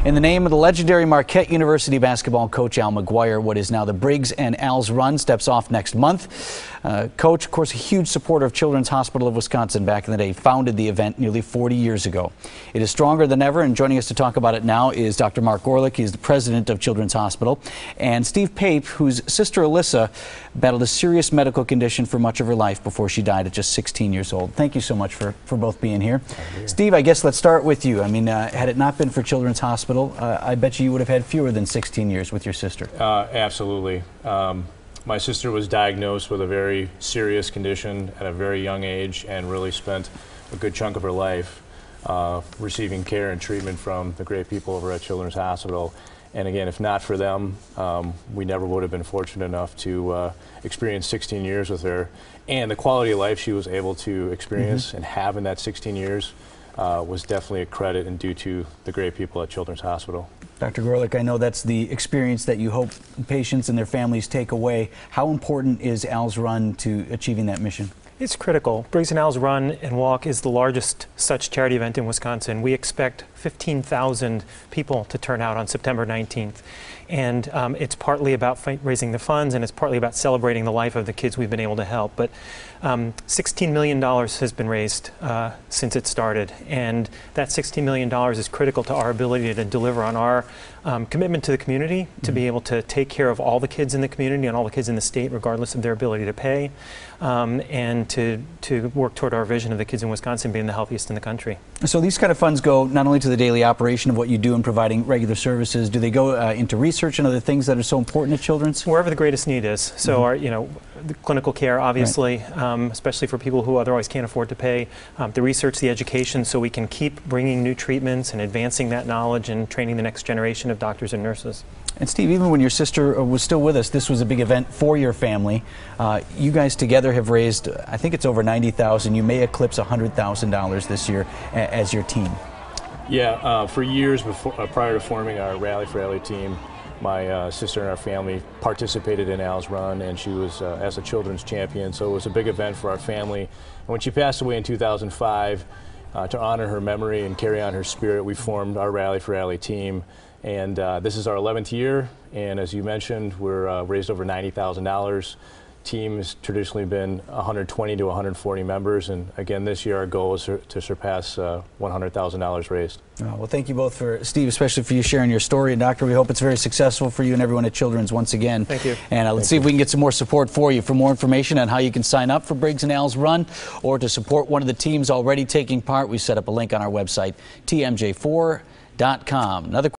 In the name of the legendary Marquette University basketball coach Al McGuire, what is now the Briggs and Al's Run steps off next month. Coach, of course, a huge supporter of Children's Hospital of Wisconsin back in the day, founded the event nearly 40 years ago. It is stronger than ever, and joining us to talk about it now is Dr. Mark Gorlick. He's the president of Children's Hospital, and Steve Pape, whose sister Alyssa battled a serious medical condition for much of her life before she died at just 16 years old. Thank you so much for both being here. Steve, I guess let's start with you. I mean, had it not been for Children's Hospital, I bet you would have had fewer than 16 years with your sister. Absolutely. My sister was diagnosed with a very serious condition at a very young age and really spent a good chunk of her life receiving care and treatment from the great people over at Children's Hospital. And again, if not for them, we never would have been fortunate enough to experience 16 years with her. And the quality of life she was able to experience and have in that 16 years was definitely a credit and due to the great people at Children's Hospital. Dr. Gorlick, I know that's the experience that you hope patients and their families take away. How important is Al's Run to achieving that mission? It's critical. Briggs and Al's Run and Walk is the largest such charity event in Wisconsin. We expect 15,000 people to turn out on September 19th. And it's partly about raising the funds, and it's partly about celebrating the life of the kids we've been able to help. But $16 million has been raised since it started, and that $16 million is critical to our ability to deliver on our commitment to the community, to be able to take care of all the kids in the community and all the kids in the state, regardless of their ability to pay, and to work toward our vision of the kids in Wisconsin being the healthiest in the country. So these kind of funds go not only to the daily operation of what you do in providing regular services, do they go into research and other things that are so important to Children's? Wherever the greatest need is. So our, the clinical care, obviously, especially for people who otherwise can't afford to pay, the research, the education, so we can keep bringing new treatments and advancing that knowledge and training the next generation of doctors and nurses. And Steve, even when your sister was still with us, this was a big event for your family. You guys together have raised, I think it's over $90,000. You may eclipse $100,000 this year as your team. Yeah, for years before, prior to forming our Rally for Allie team, my sister and our family participated in Al's Run, and she was as a children's champion, so it was a big event for our family. And when she passed away in 2005, to honor her memory and carry on her spirit, we formed our Rally for Allie team. And this is our 11th year, and as you mentioned, we're raised over $90,000. Team has traditionally been 120 to 140 members, and again this year our goal is to surpass $100,000 raised. Well, thank you both, for Steve, especially for you sharing your story, and Doctor, we hope it's very successful for you and everyone at Children's once again. Thank you. And let's see if we can get some more support for you. For more information on how you can sign up for Briggs and Al's Run or to support one of the teams already taking part, we set up a link on our website, TMJ4.com. Another